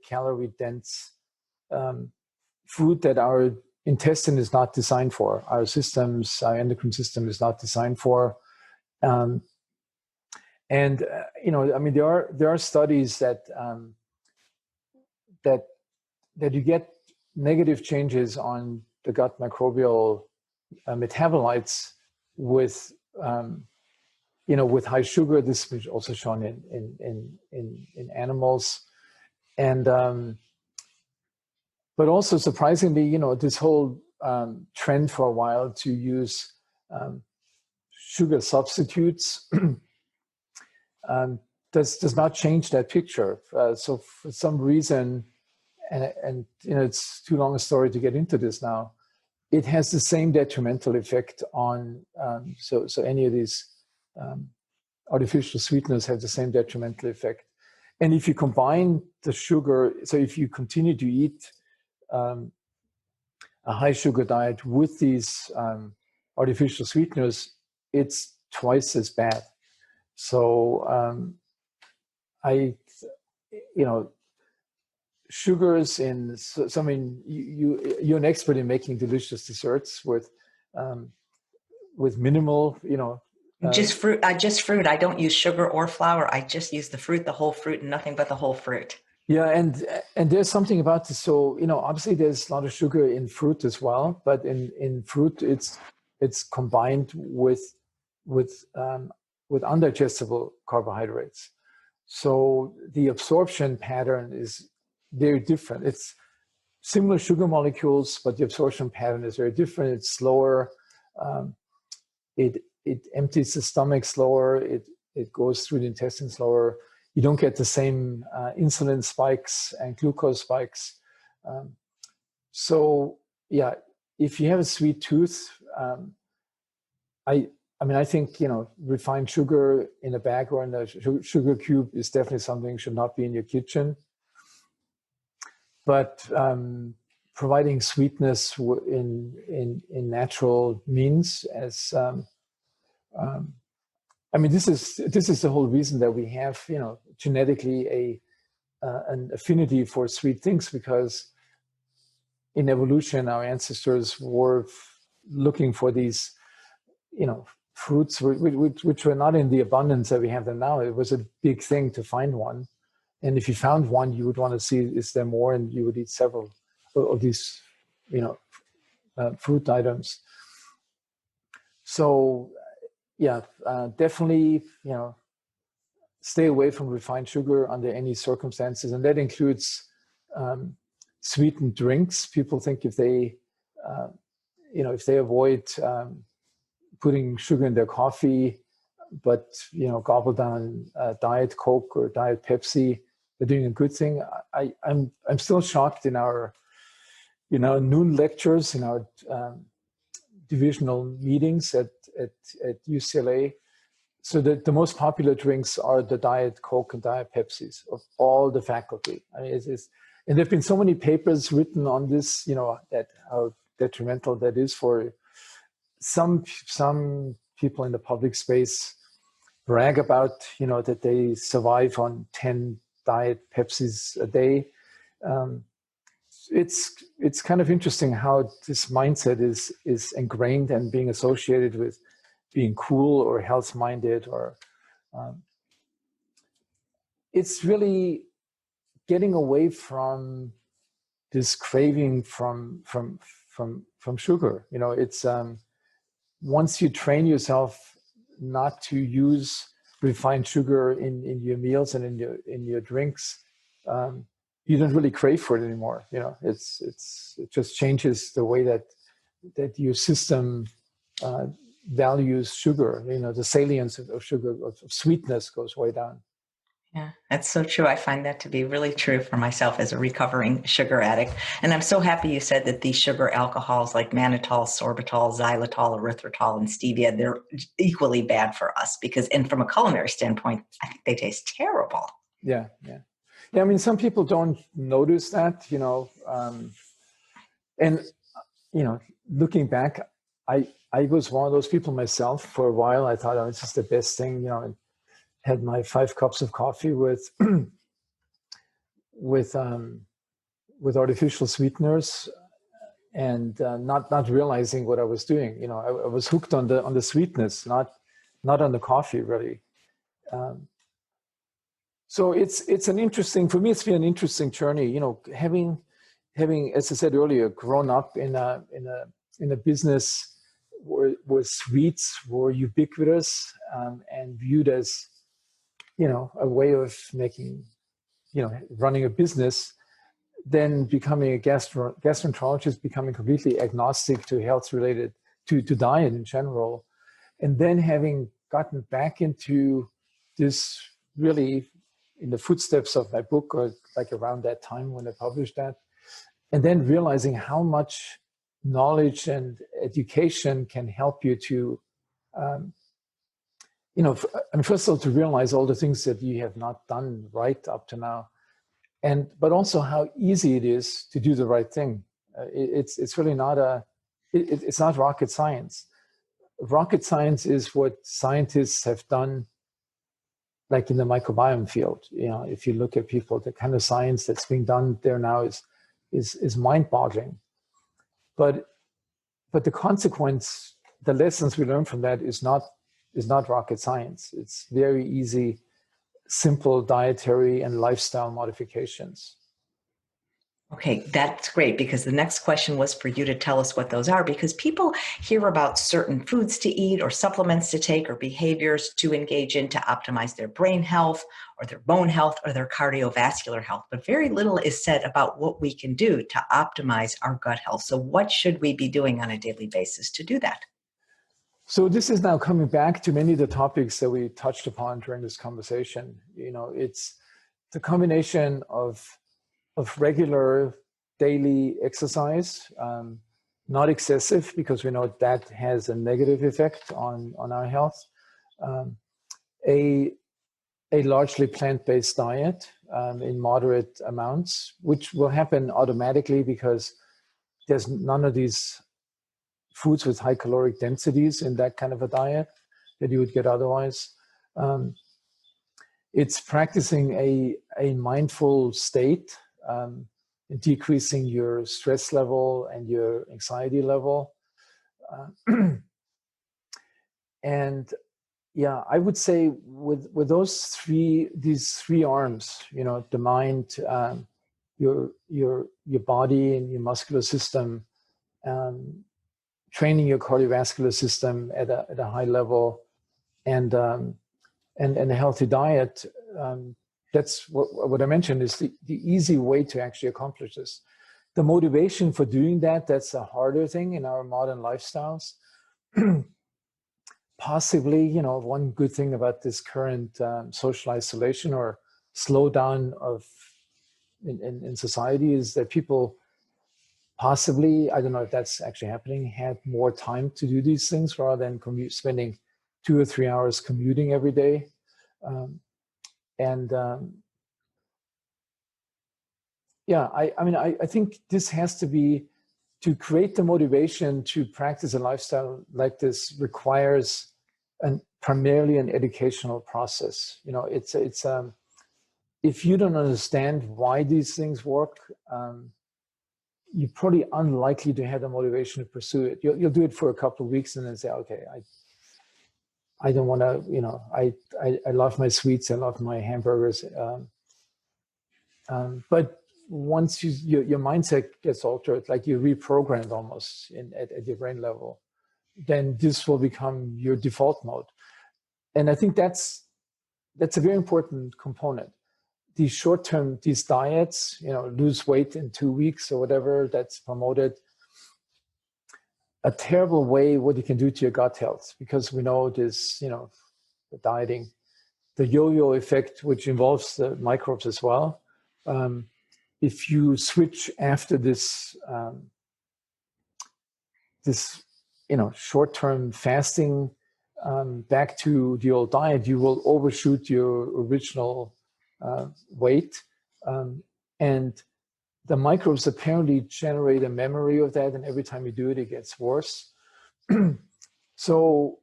dense food that our intestine is not designed for. Our endocrine system is not designed for. I mean, there are studies that you get negative changes on the gut microbial metabolites with with high sugar. This is also shown in animals, and but also surprisingly, this whole trend for a while to use sugar substitutes does not change that picture. So for some reason, and it's too long a story to get into this now, it has the same detrimental effect on, so any of these artificial sweeteners have the same detrimental effect. And if you combine the sugar, so if you continue to eat a high sugar diet with these artificial sweeteners, it's twice as bad. So sugars I mean, you're an expert in making delicious desserts with minimal, Just fruit. I don't use sugar or flour. I just use the fruit, the whole fruit, and nothing but the whole fruit. Yeah, and there's something about this. So obviously there's a lot of sugar in fruit as well, but in fruit it's combined with undigestible carbohydrates. So the absorption pattern is very different. It's similar sugar molecules, but the absorption pattern is very different. It's slower. It empties the stomach slower. It goes through the intestine slower. You don't get the same insulin spikes and glucose spikes. So yeah, if you have a sweet tooth, I think refined sugar in a bag or in a sugar cube is definitely something should not be in your kitchen. But providing sweetness in natural means, as I mean, this is the whole reason that we have genetically an affinity for sweet things, because in evolution our ancestors were looking for these fruits which were not in the abundance that we have them now. It was a big thing to find one. And if you found one, you would want to see, is there more? And you would eat several of these, fruit items. So, yeah, definitely, stay away from refined sugar under any circumstances. And that includes sweetened drinks. People think if they avoid putting sugar in their coffee, but gobble down Diet Coke or Diet Pepsi, they're doing a good thing. I'm still shocked in our noon lectures in our divisional meetings at UCLA. So the most popular drinks are the Diet Coke and Diet Pepsis of all the faculty. I mean, and there've been so many papers written on this, that how detrimental that is for some people in the public space. Brag about, that they survive on 10 Diet Pepsis a day. It's kind of interesting how this mindset is ingrained and being associated with being cool or health-minded, or it's really getting away from this craving from sugar. It's once you train yourself not to use refined sugar in your meals and in your drinks, you don't really crave for it anymore. It just changes the way that your system values sugar. The salience of sugar, of sweetness, goes way down. Yeah, that's so true. I find that to be really true for myself as a recovering sugar addict. And I'm so happy you said that these sugar alcohols like mannitol, sorbitol, xylitol, erythritol, and stevia, they're equally bad for us and from a culinary standpoint, I think they taste terrible. Yeah. I mean, some people don't notice that, and, looking back, I was one of those people myself. For a while, I thought, this is the best thing, and had my 5 cups of coffee with artificial sweeteners, and not realizing what I was doing. I was hooked on the sweetness, not on the coffee, really. So it's an interesting, for me, it's been an interesting journey. Having, as I said earlier, grown up in a business where sweets were ubiquitous, and viewed as a way of making, running a business, then becoming a gastroenterologist, becoming completely agnostic to health related to diet in general, and then having gotten back into this, really in the footsteps of my book, or like around that time when I published that, and then realizing how much knowledge and education can help you to first of all, to realize all the things that you have not done right up to now, but also how easy it is to do the right thing. It's really not it's not rocket science. Rocket science is what scientists have done, like in the microbiome field. If you look at people, the kind of science that's being done there now is mind-boggling. But the consequence, the lessons we learn from that is not rocket science. It's very easy, simple dietary and lifestyle modifications. Okay, that's great, because the next question was for you to tell us what those are, because people hear about certain foods to eat or supplements to take or behaviors to engage in to optimize their brain health or their bone health or their cardiovascular health, but very little is said about what we can do to optimize our gut health. So what should we be doing on a daily basis to do that? So this is now coming back to many of the topics that we touched upon during this conversation. It's the combination of regular daily exercise, not excessive, because we know that has a negative effect on our health. A largely plant-based diet in moderate amounts, which will happen automatically because there's none of these foods with high caloric densities in that kind of a diet that you would get otherwise. It's practicing a mindful state, decreasing your stress level and your anxiety level. And yeah, I would say with these three arms, the mind, your body and your muscular system, training your cardiovascular system at a high level, and a healthy diet. That's what I mentioned is the easy way to actually accomplish this. The motivation for doing that's a harder thing in our modern lifestyles. Possibly, one good thing about this current social isolation or slowdown in society is that people possibly, I don't know if that's actually happening, had more time to do these things rather than spending 2 or 3 hours commuting every day. Yeah, I think this has to be, to create the motivation to practice a lifestyle like this requires primarily an educational process. You know, it's if you don't understand why these things work, you're probably unlikely to have the motivation to pursue it. You'll do it for a couple of weeks and then say, okay, I don't want to, you know, I love my sweets, I love my hamburgers. But once your mindset gets altered, like you're reprogrammed almost at your brain level, then this will become your default mode. And I think that's a very important component. These short-term, these diets, you know, lose weight in 2 weeks or whatever that's promoted, a terrible way what you can do to your gut health, because we know this, you know, the dieting, the yo-yo effect, which involves the microbes as well. If you switch after this, you know, short-term fasting back to the old diet, you will overshoot your original weight, and the microbes apparently generate a memory of that, and every time you do it, it gets worse. So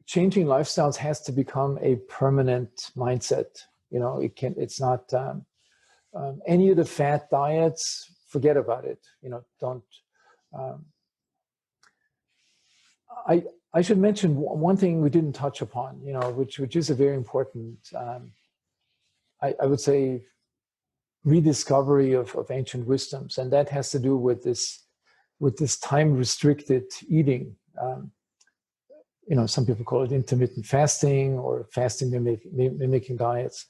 changing lifestyles has to become a permanent mindset. You know, it's not any of the fat diets, forget about it. You know, don't. I should mention one thing we didn't touch upon, you know, which is a very important, I would say, rediscovery of ancient wisdoms, and that has to do with this time-restricted eating. You know, some people call it intermittent fasting or fasting mimicking diets.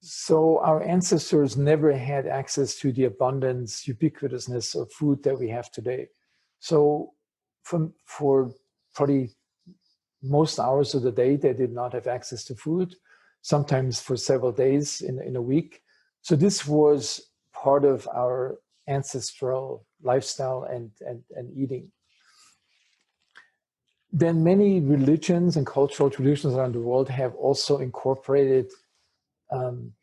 So our ancestors never had access to the abundance, ubiquitousness of food that we have today. So for probably most hours of the day, they did not have access to food, sometimes for several days in a week. So this was part of our ancestral lifestyle and eating. Then many religions and cultural traditions around the world have also incorporated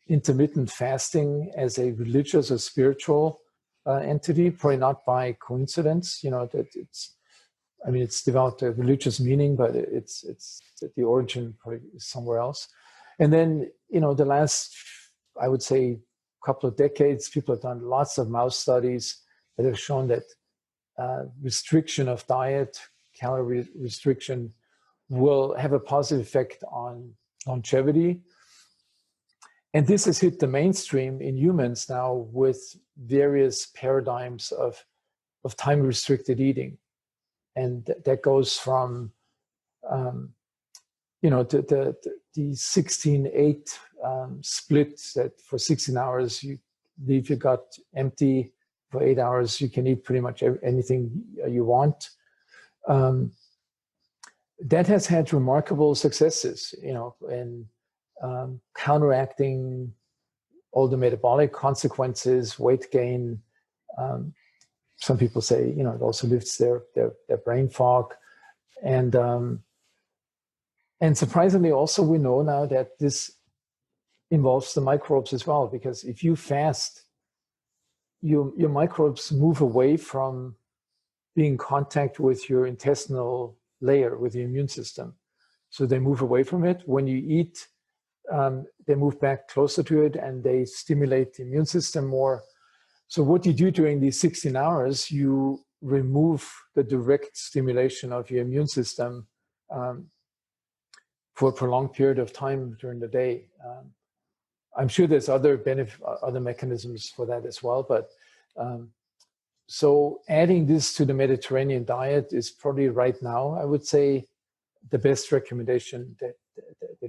intermittent fasting as a religious or spiritual entity, probably not by coincidence. You know, that it's developed a religious meaning, but it's the origin probably is somewhere else. And then, you know, the last, I would say, couple of decades, people have done lots of mouse studies that have shown that restriction of diet, calorie restriction, will have a positive effect on longevity. And this has hit the mainstream in humans now with various paradigms of time-restricted eating. And that goes from, you know, the 16-8 split, that for 16 hours you leave your gut empty, for 8 hours you can eat pretty much anything you want. That has had remarkable successes, you know, in counteracting all the metabolic consequences, weight gain. Some people say, you know, it also lifts their brain fog. And surprisingly, also, we know now that this involves the microbes as well, because if you fast, your microbes move away from being in contact with your intestinal layer, with the immune system. So they move away from it. When you eat, they move back closer to it and they stimulate the immune system more. So what you do during these 16 hours, you remove the direct stimulation of your immune system for a prolonged period of time during the day. I'm sure there's other mechanisms for that as well, but so adding this to the Mediterranean diet is probably right now, I would say, the best recommendation that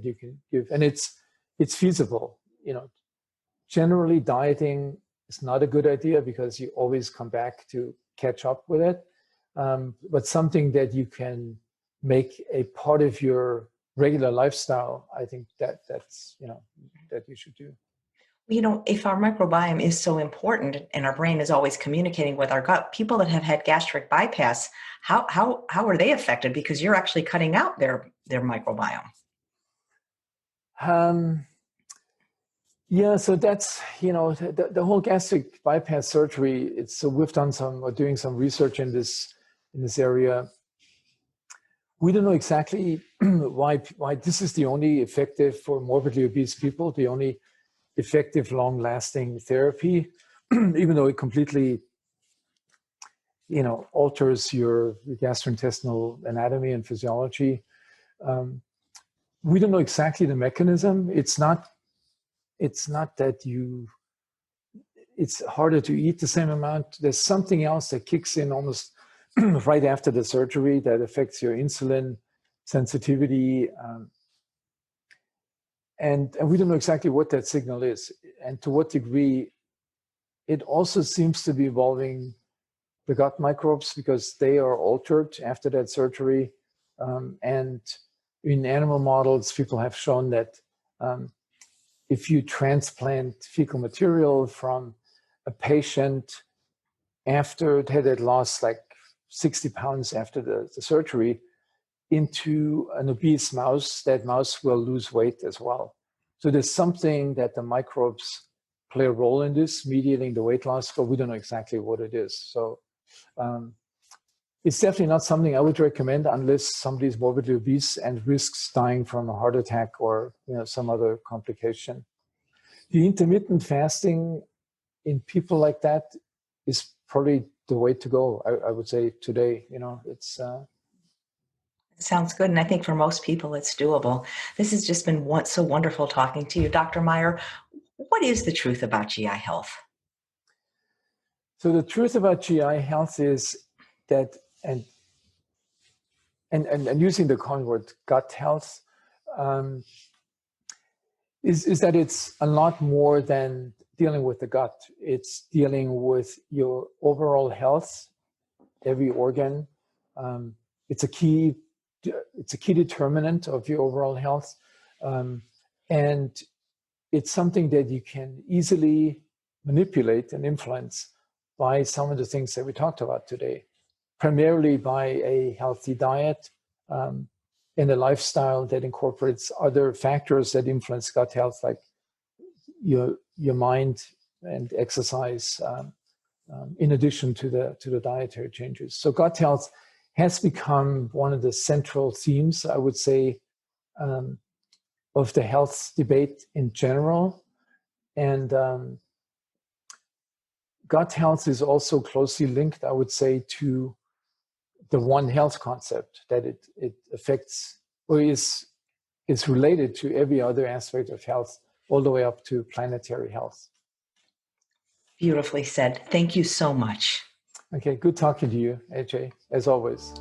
you can give, and it's feasible. You know, generally dieting is not a good idea because you always come back to catch up with it, but something that you can make a part of your regular lifestyle, I think that's, you know, that you should do. If our microbiome is so important and our brain is always communicating with our gut, people that have had gastric bypass, how are they affected? Because you're actually cutting out their microbiome. Yeah, so that's, the whole gastric bypass surgery, so we've done doing some research in this area. We don't know exactly why this is the only effective for morbidly obese people, the only effective long-lasting therapy, even though it completely, alters your gastrointestinal anatomy and physiology. We don't know exactly the mechanism. It's not that it's harder to eat the same amount. There's something else that kicks in almost right after the surgery that affects your insulin sensitivity. And we don't know exactly what that signal is and to what degree. It also seems to be involving the gut microbes because they are altered after that surgery. And in animal models, people have shown that if you transplant fecal material from a patient after it had lost like 60 pounds after the surgery into an obese mouse, that mouse will lose weight as well. So there's something that the microbes play a role in this, mediating the weight loss, but we don't know exactly what it is. So it's definitely not something I would recommend unless somebody is morbidly obese and risks dying from a heart attack or some other complication. The intermittent fasting in people like that is probably the way to go, I would say today. It's... It sounds good. And I think for most people, it's doable. This has just been so wonderful talking to you. Dr. Mayer, what is the truth about GI health? So the truth about GI health is that, and using the common word gut health, is that it's a lot more than dealing with the gut. It's dealing with your overall health, every organ. It's a key determinant of your overall health. And it's something that you can easily manipulate and influence by some of the things that we talked about today, primarily by a healthy diet and a lifestyle that incorporates other factors that influence gut health, like your mind and exercise, in addition to the dietary changes. So gut health has become one of the central themes, I would say, of the health debate in general. And gut health is also closely linked, I would say, to the One Health concept, that it affects or is related to every other aspect of health, all the way up to planetary health. Beautifully said. Thank you so much. Okay, good talking to you, AJ, as always.